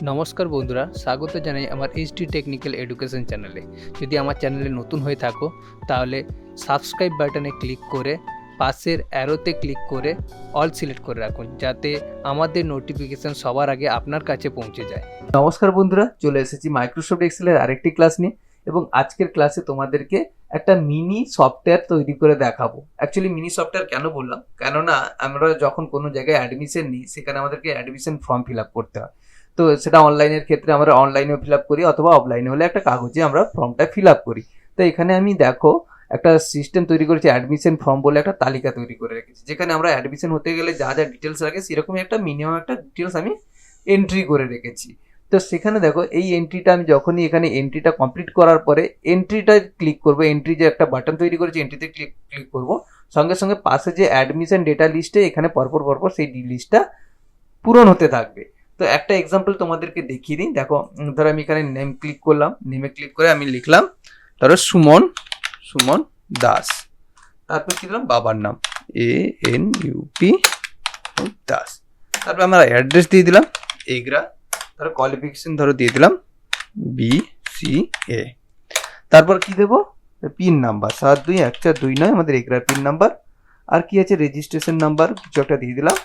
নমস্কার বন্ধুরা, স্বাগত জানাই আমার এইচটি টেকনিক্যাল এডুকেশন চ্যানেলে। যদি আমার চ্যানেলে নতুন হয়ে থাকো তাহলে সাবস্ক্রাইব বাটনে ক্লিক করে পাশের অ্যারোতে ক্লিক করে অল সিলেক্ট করে রাখুন, যাতে আমাদের নোটিফিকেশান সবার আগে আপনার কাছে পৌঁছে যায়। নমস্কার বন্ধুরা, চলে এসেছি মাইক্রোসফট এক্সেলের আরেকটি ক্লাস নিয়ে। এবং আজকের ক্লাসে তোমাদেরকে একটা মিনি সফটওয়্যার তৈরি করে দেখাবো। অ্যাকচুয়ালি মিনি সফটওয়্যার কেন বললাম, কেননা আমরা যখন কোনো জায়গায় অ্যাডমিশন নিই সেখানে আমাদেরকে অ্যাডমিশন ফর্ম ফিল আপ করতে হয়। তো সেটা অনলাইনের ক্ষেত্রে আমরা অনলাইনেও ফিল আপ করি, অথবা অফলাইনে হলে একটা কাগজে আমরা ফর্মটা ফিল আপ করি। তো এখানে আমি দেখো একটা সিস্টেম তৈরি করেছি, অ্যাডমিশন ফর্ম বলে একটা তালিকা তৈরি করে রেখেছি, যেখানে আমরা অ্যাডমিশন হতে গেলে যা যা ডিটেলস লাগে সেরকমই একটা মিনিমাম একটা ডিটেলস আমি এন্ট্রি করে রেখেছি। তো সেখানে দেখো এই এন্ট্রিটা আমি যখনই এখানে এন্ট্রিটা কমপ্লিট করার পরে এন্ট্রিটা ক্লিক করবো, এন্ট্রি যে একটা বাটন তৈরি করেছি এন্ট্রিতে ক্লিক করবো, সঙ্গে সঙ্গে পাশে যে অ্যাডমিশন ডেটা লিস্টে এখানে পরপর সেই লিস্টটা পূরণ হতে থাকবে। তো একটা এক্সাম্পল তোমাদেরকে দেখিয়ে দিই। দেখো, ধরো আমি এখানে নেম ক্লিক করলাম, নেমে ক্লিক করে আমি লিখলাম ধরো সুমন দাস, তারপর কি দিলাম বাবার নাম ANUP দাস, তারপর আমরা অ্যাড্রেস দিয়ে দিলাম এগরা, ধরো কোয়ালিফিকেশন ধরো দিয়ে দিলাম BCA, তারপর কি দেবো পিন নাম্বার 721429 আমাদের এগরার পিন নাম্বার, আর কি আছে রেজিস্ট্রেশন নাম্বার কিছু একটা দিয়ে দিলাম,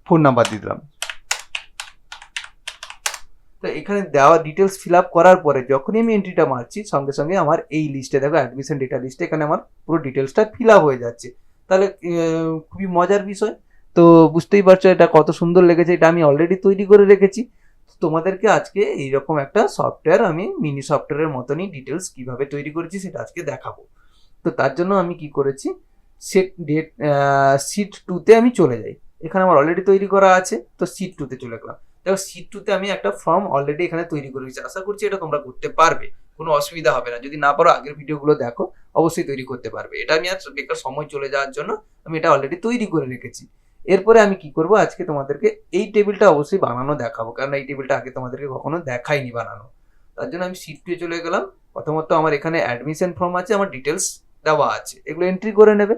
ফোন নাম্বার দিয়ে দিলাম। তো এখানে দেওয়া ডিটেলস ফিল আপ করার পরে যখনই আমি এন্ট্রিটা মারছি সঙ্গে সঙ্গে আমার এই লিস্টে দেখো অ্যাডমিশন ডেটা লিস্টে এখানে আমার পুরো ডিটেলসটা ফিল আপ হয়ে যাচ্ছে। তাহলে খুবই মজার বিষয়। তো বুঝতেই পারছো এটা কত সুন্দর লেগেছে, এটা আমি অলরেডি তৈরি করে রেখেছি। তোমাদেরকে আজকে এইরকম একটা সফটওয়্যার আমি মিনি সফটওয়্যারের মতনই ডিটেলস কিভাবে তৈরি করেছি সেটা আজকে দেখাবো। তো তার জন্য আমি কি করেছি, সিট 2তে আমি চলে যাই। এখানে আমার অলরেডি তৈরি করা আছে, তো সিট 2তে চলে গেলাম। দেখো সিট 2তে আমি একটা ফর্ম অলরেডি এখানে তৈরি করে রেখেছি, আশা করছি এটা তোমরা করতে পারবে, কোনো অসুবিধা হবে না। যদি না পারো আগের ভিডিওগুলো দেখো, অবশ্যই তৈরি করতে পারবে। এটা আমি আর বেকার সময় চলে যাওয়ার জন্য আমি এটা অলরেডি তৈরি করে রেখেছি। এরপরে আমি কি করব, আজকে তোমাদেরকে এই টেবিলটা অবশ্যই বানানো দেখাবো, কারণ এই টেবিলটা আগে তোমাদেরকে কখনো দেখাইনি বানানো। তার জন্য আমি সিট 2 চলে গেলাম। প্রথমত আমার এখানে অ্যাডমিশন ফর্ম আছে, আমার ডিটেলস দেওয়া আছে, এগুলো এন্ট্রি করে নেবে।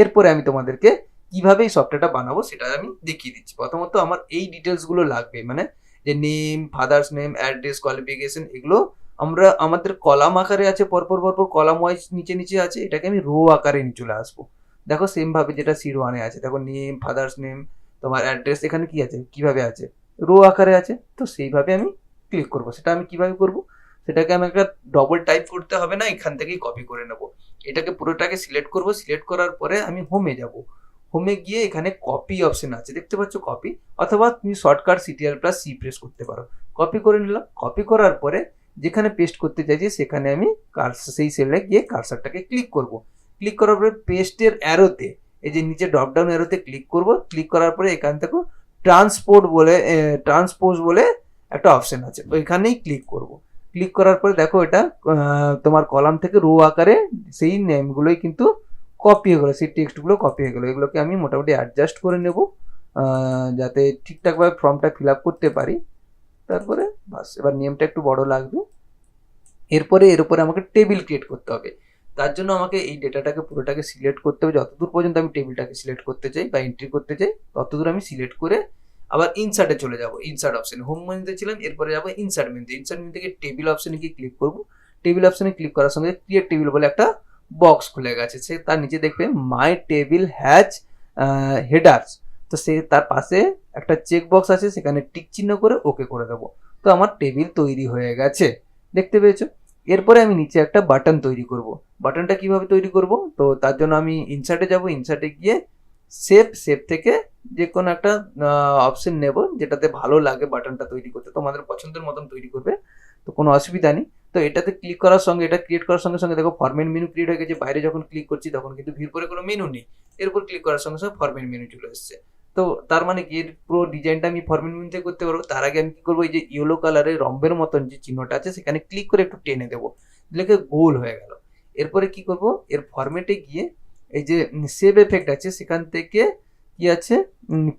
এরপরে আমি তোমাদেরকে কিভাবে এই সফটওয়্যারটা বানাবো সেটা আমি দেখিয়ে দিচ্ছি। প্রথমত আমার এই ডিটেলসগুলো লাগবে, মানে যে name, father's name, address, qualification, এগুলো আমরা আমাদের কলাম আকারে আছে, পরপর কলাম ওয়াইজ নিচে নিচে আছে, এটাকে আমি রো আকারে নিয়ে চলে আসবো। দেখো সেম ভাবে যেটা সিট 1-এ আছে, দেখো নেম, ফাদার্স নেম, তোমার অ্যাড্রেস এখানে কি আছে, কিভাবে আছে, রো আকারে আছে। তো সেইভাবে আমি ক্লিক করব। সেটা আমি কিভাবে করব, সেটাকে আমি একটা ডবল টাইপ করতে হবে না, এখান থেকেই কপি করে নেব। এটাকে পুরোটাকে সিলেক্ট করব, সিলেক্ট করার পরে আমি হোমে যাব। হোমে গিয়ে এখানে কপি অপশন আছে, দেখতে পাচ্ছ কপি, অথবা তুমি শর্টকাট CTRL+C প্রেস করতে পারো। কপি করে নিলাম। কপি করার পরে যেখানে পেস্ট করতে চাইছি সেখানে আমি সেই সেলে গিয়ে কার্সারটাকে ক্লিক করব। ক্লিক করার পরে পেস্টের অ্যারোতে, এই যে নিচে ড্রপডাউন অ্যারোতে ক্লিক করব। ক্লিক করার পরে এখান থেকে ট্রান্সপোজ বলে একটা অপশন আছে, ওইখানেই ক্লিক করব। ক্লিক করার পরে দেখো এটা তোমার কলাম থেকে রো আকারে সেই নেমগুলোই কিন্তু কপি হয়ে গেলো, সেই টেক্সটগুলো কপি হয়ে গেলো। এগুলোকে আমি মোটামুটি অ্যাডজাস্ট করে নেব, যাতে ঠিকঠাকভাবে ফর্মটা ফিল আপ করতে পারি। তারপরে বাস, এবার নেমটা একটু বড় লাগবে। এরপরে এর উপরে আমাকে টেবিল ক্রিয়েট করতে হবে। তার জন্য আমাকে এই ডেটাটাকে পুরোটাকে সিলেক্ট করতে হবে, যতদূর পর্যন্ত আমি টেবিলটাকে সিলেক্ট করতে চাই বা এন্ট্রি করতে চাই ততদূর আমি সিলেক্ট করে আবার ইনসার্টে চলে যাব। ইনসার্ট অপশনে, হোম মেনুতে ছিলাম, এরপরে যাবো ইনসার্ট মেনুতে। ইনসার্ট মেনু থেকে টেবিল অপশনে গিয়ে ক্লিক করব। টেবিল অপশনে ক্লিক করার সঙ্গে ক্রিয়েট টেবিল বলে একটা বক্স খুলে গেছে। সে তার নিচে দেখবে মাই টেবিল হ্যাজ হেডার্স। তো সে তার পাশে একটা চেক বক্স আছে, সেখানে টিক চিহ্ন করে ওকে করে দেবো। তো আমার টেবিল তৈরি হয়ে গেছে, দেখতে পেয়েছো। এরপরে আমি নিচে একটা বাটন তৈরি করব। বাটনটা কিভাবে তৈরি করব, তো তার জন্য আমি ইনসার্টে যাব। ইনসার্টে গিয়ে শেপ থেকে যে কোনো একটা অপশন নেব, যেটাতে ভালো লাগে বাটনটা তৈরি করতে, তোমাদের পছন্দের মতন তৈরি করবে, তো কোনো অসুবিধা নেই। তো এটাতে ক্লিক করার সঙ্গে, এটা ক্রিয়েট করার সঙ্গে সঙ্গে দেখো ফরম্যাট মেনু ক্রিয়েট হয়ে গেছে। বাইরে যখন ক্লিক করছি তখন কিন্তু ভিড় করে কোনো মেনু নেই, এরপর ক্লিক করার সঙ্গে সঙ্গে ফরম্যাট মেনু চলে এসছে। তো তার মানে কি, এর পুরো ডিজাইনটা আমি ফরম্যাট মেনু থেকে করতে পারবো। তার আগে আমি কি করবো, এই যে ইয়েলো কালারের রম্বের মতন যে চিহ্নটা আছে সেখানে ক্লিক করে একটু টেনে দেবো, দিলে গোল হয়ে গেল। এরপরে কি করব, এর ফরম্যাটে গিয়ে এই যে সেভ এফেক্ট আছে সেখান থেকে কি আছে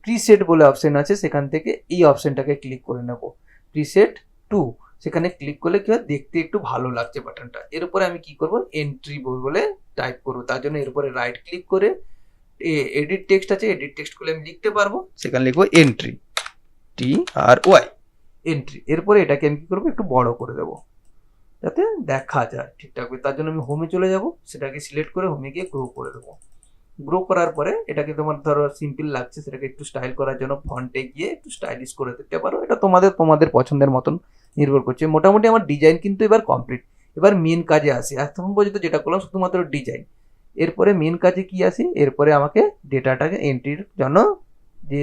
প্রিসেট বলে অপশন আছে, সেখান থেকে এই অপশনটাকে ক্লিক করে নেব, প্রিসেট 2। সেখানে ক্লিক করলে কি হয়, দেখতে একটু ভালো লাগছে বাটনটা। এর উপরে আমি কি করব, এন্ট্রি বলে টাইপ করব। তার জন্য এর উপরে রাইট ক্লিক করে এডিট টেক্সট আছে, এডিট টেক্সট করলে আমি লিখতে পারবো, সেখানে লিখবো এন্ট্রি, TRY। এন্ট্রি। এরপরে এটাকে আমি কি করবো, একটু বড় করে দেবো যাতে দেখা যায় ঠিকঠাক। তার জন্য আমি হোমে চলে যাব, সেটাকে সিলেক্ট করে হোমে গিয়ে গ্রো করে দেবো। গ্রো করার পরে এটাকে তোমার ধরো সিম্পল লাগছে, সেটাকে একটু স্টাইল করার জন্য ফন্টে গিয়ে একটু স্টাইলিশ করে দিতে পারো। এটা তোমাদের পছন্দের মতন নির্ভর করছে। মোটামুটি আমার ডিজাইন কিন্তু এবার কমপ্লিট। এবার মেন কাজে আসি। এতক্ষণ পর্যন্ত যেটা করলাম শুধুমাত্র ডিজাইন। এরপরে মেন কাজে কি আসি, এরপরে আমাকে ডেটাটাকে এন্ট্রির জন্য যে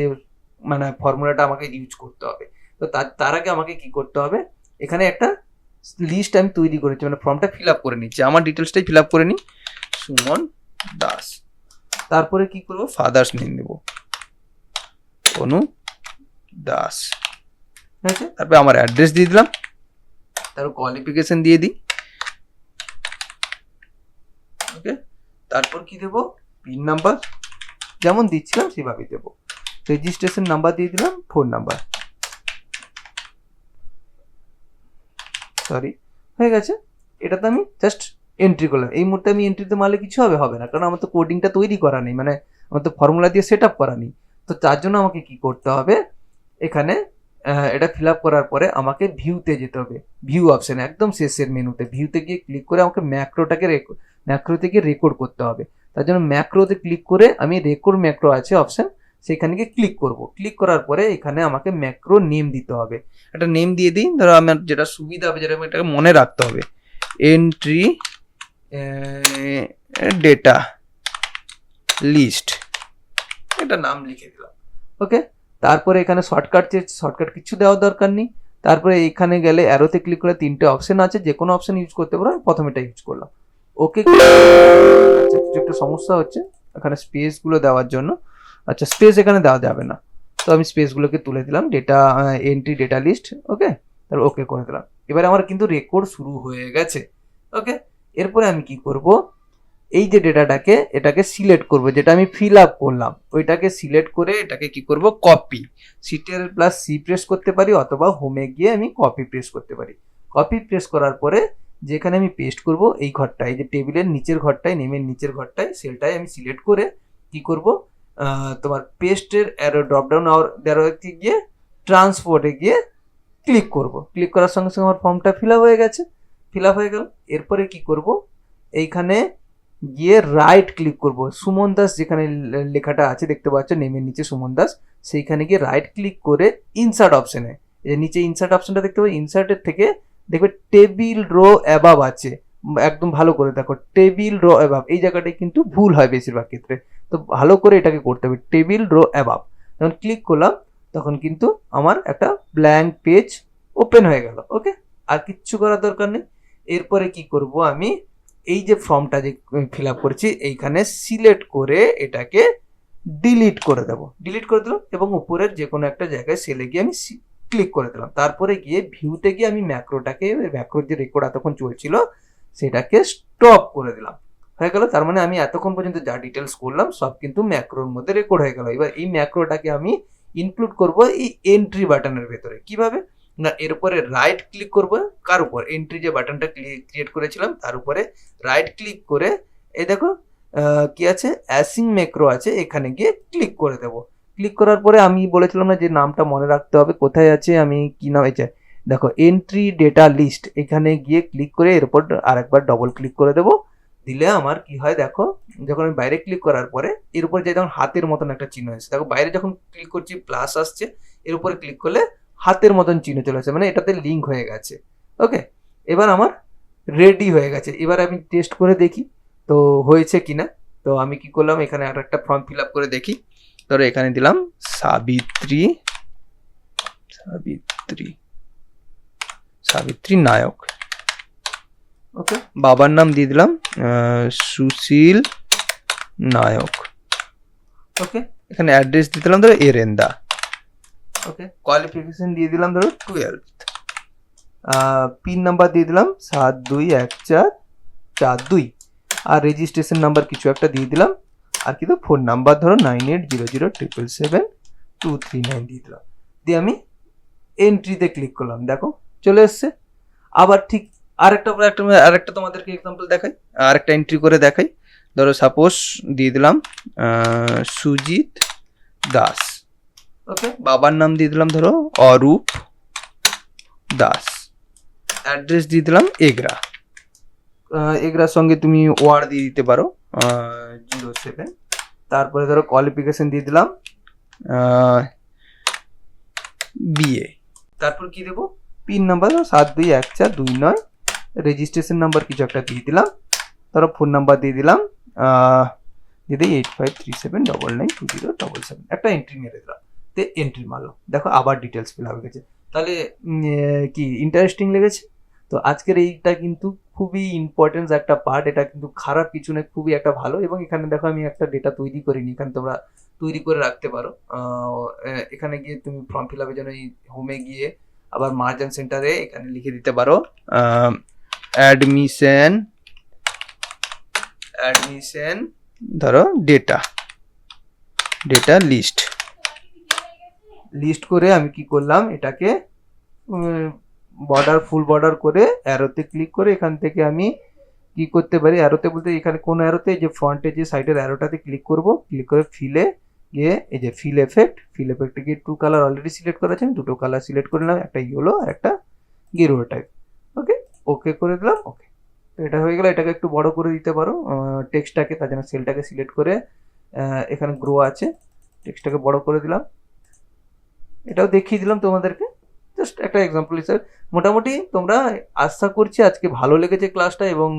মানে ফর্মুলাটা আমাকে ইউজ করতে হবে। তো তার আগে আমাকে কি করতে হবে, এখানে একটা লিস্ট আমি তৈরি করেছি, মানে ফর্মটা ফিল আপ করে নিচ্ছি। আমার ডিটেলসটাই ফিল আপ করে নিই, সুমন দাস। তারপরে কি করবো, ফাদার্স নেম দেবো অনু দাস, ঠিক আছে। তারপরে আমার অ্যাড্রেস দিয়ে দিলাম, তারপর কোয়ালিফিকেশন দিয়ে দিই, ওকে। তারপর কি দেবো, পিন নাম্বার যেমন দিচ্ছিলাম সেভাবেই দেবো। রেজিস্ট্রেশন নাম্বার দিয়ে দিলাম, ফোন নাম্বার, সরি, হয়ে গেছে। এটাতে আমি জাস্ট এন্ট্রি করলাম। এই মুহূর্তে আমি এন্ট্রিতে মারলে কিছু হবে না, কারণ আমার তো কোডিংটা তৈরি করা নেই, মানে আমার তো ফর্মুলা দিয়ে সেট আপ করা নেই। তো তার জন্য আমাকে কি করতে হবে, এখানে এটা ফিল আপ করার পরে আমাকে ভিউতে যেতে হবে। ভিউ অপশানে একদম শেষের মেনুতে ভিউতে গিয়ে ক্লিক করে আমাকে ম্যাক্রোতে গিয়ে রেকর্ড করতে হবে। তার জন্য ম্যাক্রোতে ক্লিক করে আমি রেকর্ড ম্যাক্রো আছে অপশান, সেখানে গিয়ে ক্লিক করব। ক্লিক করার পরে এখানে আমাকে ম্যাক্রো নেম দিতে হবে। একটা নেম দিয়ে দিই, ধরো আমার যেটা সুবিধা হবে, যেটা এটাকে মনে রাখতে হবে, এন্ট্রি ডেটা লিস্ট, এটা নাম লিখে দিলাম, ওকে। তারপরে এখানে শর্টকাট কিছু দেওয়ার দরকার নেই। তারপরে এখানে গেলে অ্যারোতে ক্লিক করে 3টে অপশন আছে, যে কোনো অপশন ইউজ করতে পারো। আমি প্রথমে এটা ইউজ করলাম, ওকে। কিছু একটা সমস্যা হচ্ছে এখানে স্পেসগুলো দেওয়ার জন্য। আচ্ছা, স্পেস এখানে দেওয়া যাবে না, তো আমি স্পেসগুলোকে তুলে দিলাম। এন্ট্রি ডেটা লিস্ট, ওকে। তারপর ওকে করে দিলাম। এবারে আমার কিন্তু রেকর্ড শুরু হয়ে গেছে, ওকে। এরপরে আমি কি করব, এই যে ডেটাটাকে এটাকে সিলেক্ট করব, যেটা আমি ফিল আপ করলাম ওইটাকে সিলেক্ট করে এটাকে কি করব, কপি, Ctrl+C প্রেস করতে পারি, অথবা হোমে গিয়ে আমি কপি প্রেস করতে পারি। কপি প্রেস করার পরে যেখানে আমি পেস্ট করব, এই ঘরটায়, যে টেবিলের নিচের ঘরটায়, নেমের নিচের ঘরটায়, সেলটায় আমি সিলেক্ট করে কি করব, তোমার পেস্টের অ্যারো ড্রপডাউন অ্যারোতে গিয়ে ট্রান্সপোর্টে গিয়ে ক্লিক করব। ক্লিক করার সঙ্গে সঙ্গে আমার ফর্মটা ফিল আপ হয়ে গেছে, ফিল আপ হয়ে গেল। এরপরে কি করব, এইখানে গিয়ে রাইট ক্লিক করব, সুমন দাস যেখানে লেখাটা আছে দেখতে পাচ্ছ নেমের নিচে সুমন দাস, সেইখানে গিয়ে রাইট ক্লিক করে ইনসার্ট অপশনে, এই নিচে ইনসার্ট অপশনটা দেখতে পাবে, ইনসার্টের থেকে দেখবে টেবিল রো অ্যাবাভ আছে, একদম ভালো করে দেখো, টেবিল রো অ্যাবাভ, এই জায়গাটায় কিন্তু ভুল হয় বেশিরভাগ ক্ষেত্রে। তো ভালো করে এটাকে করতে হবে, টেবিল রো অ্যাবাভ। যখন ক্লিক করলাম তখন কিন্তু আমার একটা ব্ল্যাঙ্ক পেজ ওপেন হয়ে গেল, ওকে। আর কিচ্ছু করার দরকার নেই। এরপরে কি করব, আমি এই যে ফর্মটা যে ফিল আপ করেছি এইখানে সিলেক্ট করে এটাকে ডিলিট করে দেবো, ডিলিট করে দিলাম, এবং উপরের যে কোনো একটা জায়গায় সেলে গিয়ে আমি ক্লিক করে দিলাম। তারপরে গিয়ে ভিউতে গিয়ে আমি ম্যাক্রোর যে রেকর্ড এতক্ষণ চলছিল সেটাকে স্টপ করে দিলাম, হয়ে গেল। তার মানে আমি এতক্ষণ পর্যন্ত যা ডিটেলস করলাম সব কিন্তু ম্যাক্রোর মধ্যে রেকর্ড হয়ে গেল। এবার এই ম্যাক্রোটাকে আমি ইনক্লুড করব এই এন্ট্রি বাটনের ভেতরে। কিভাবে না, এর উপরে রাইট ক্লিক করবো, কার উপর, এন্ট্রি যে বাটনটা ক্রিয়েট করেছিলাম তার উপরে রাইট ক্লিক করে এই দেখো কি আছে, অ্যাসিং ম্যাক্রো আছে, এখানে গিয়ে ক্লিক করে দেব। ক্লিক করার পরে আমি বলেছিলাম না যে নামটা মনে রাখতে হবে, কোথায় আছে, আমি কি নাম আছে দেখো, এন্ট্রি ডেটা লিস্ট, এখানে গিয়ে ক্লিক করে এর উপর আরেকবার ডবল ক্লিক করে দেবো। দিলে আমার কি হয় দেখো, যখন আমি বাইরে ক্লিক করার পরে এর উপর যে যখন হাতের মতন একটা চিহ্ন এসেছে, দেখো বাইরে যখন ক্লিক করছি প্লাস আসছে, এর উপরে ক্লিক করলে হাতের মতন চিহ্ন চলে আসছে, মানে এটাতে লিঙ্ক হয়ে গেছে, ওকে। এবার আমার রেডি হয়ে গেছে। এবার আমি টেস্ট করে দেখি তো হয়েছে কিনা। তো আমি কি করলাম, এখানে আর একটা ফর্ম ফিল আপ করে দেখি। ধরো এখানে দিলাম সাবিত্রী নায়ক, ওকে। বাবার নাম দিয়ে দিলাম সুশীল নায়ক, ওকে। এখানে অ্যাড্রেস দিয়ে দিলাম ধরো এরেন্দা, ওকে। কোয়ালিফিকেশন দিয়ে দিলাম ধরো 12th, পিন নাম্বার দিয়ে দিলাম 721442, আর রেজিস্ট্রেশন নাম্বার কিছু একটা দিয়ে দিলাম, আর কিন্তু ফোন নাম্বার ধরো 9800777239 দিয়ে দিলাম। দিয়ে আমি এন্ট্রিতে ক্লিক করলাম, দেখো চলে এসছে। আবার ঠিক আরেকটা তোমাদেরকে এক্সাম্পল দেখাই, আরেকটা এন্ট্রি করে দেখাই। ধরো সাপোজ দিয়ে দিলাম সুজিত দাস, ওকে। বাবার নাম দিয়ে দিলাম ধরো অরূপ দাস, অ্যাড্রেস দিয়ে দিলাম এগরা। এগরার সঙ্গে তুমি ওয়ার্ড দিয়ে দিতে পারো 07। তারপরে ধরো কোয়ালিফিকেশন দিয়ে দিলাম বিএ। তারপর কি দেবো, পিন নাম্বার 721429, রেজিস্ট্রেশন নাম্বার কিছু একটা দিয়ে দিলাম, ধরো ফোন নাম্বার দিয়ে দিলাম দিদি 8537992077, একটা এন্ট্রি মেরে দিলাম, তে এন্ট্রি মারলো, দেখো আবার ডিটেলস ফিল হয়ে গেছে। তাহলে কি ইন্টারেস্টিং লেগেছে? তো আজকের এইটা কিন্তু খুবই ইম্পর্টেন্ট একটা পার্ট, এটা কিন্তু খারাপ কিছু নয়, খুবই একটা ভালো। এবং এখানে দেখো আমি একটা ডেটা তৈরি করিনি, এখানে তোমরা তৈরি করে রাখতে পারো। এখানে গিয়ে তুমি ফর্ম ফিল আপের জন্য হোমে গিয়ে আবার মার্চেন্ট সেন্টারে এখানে লিখে দিতে পারো অ্যাডমিশন ধরো ডেটা লিস্ট করে আমি কি করলাম, এটাকে ফুল বর্ডার করে অ্যারোতে ক্লিক করে এখান থেকে আমি কি করতে পারি, অ্যারোতে বলতে এখানে কোন অ্যারোতে, যে ফ্রন্টে যে সাইডের অ্যারোটাতে ক্লিক করব, ক্লিক করে ফিলে গিয়ে এই যে ফিল এফেক্টে গিয়ে 2 কালার অলরেডি সিলেক্ট করা আছে, আমি 2টো কালার সিলেক্ট করে নিলাম, একটা ইয়েলো আর একটা গেরুয়া টাইপ। ওকে করে দিলাম। ওকে, তো এটা হয়ে গেল। এটাকে একটু বড় করে দিতে পারো টেক্সটটাকে, তার জন্য সেলটাকে সিলেক্ট করে এখানে গ্রো আছে, টেক্সটটাকে বড় করে দিলাম। এটাও দেখিয়ে দিলাম তোমাদেরকে, জাস্ট একটা এক্সাম্পল হিসেবে। মোটামুটি তোমরা, আশা করছি আজকে ভালো লেগেছে ক্লাসটা, এবং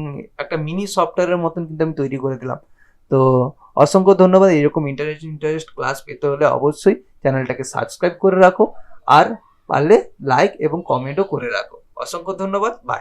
একটা মিনি সফটওয়্যারের মতন কিন্তু আমি তৈরি করে দিলাম। তো অসংখ্য ধন্যবাদ। এরকম ইন্টারেস্ট ক্লাস পেতে হলে অবশ্যই চ্যানেলটাকে সাবস্ক্রাইব করে রাখো, আর পারলে লাইক এবং কমেন্টও করে রাখো। অসংখ্য ধন্যবাদ, বাই।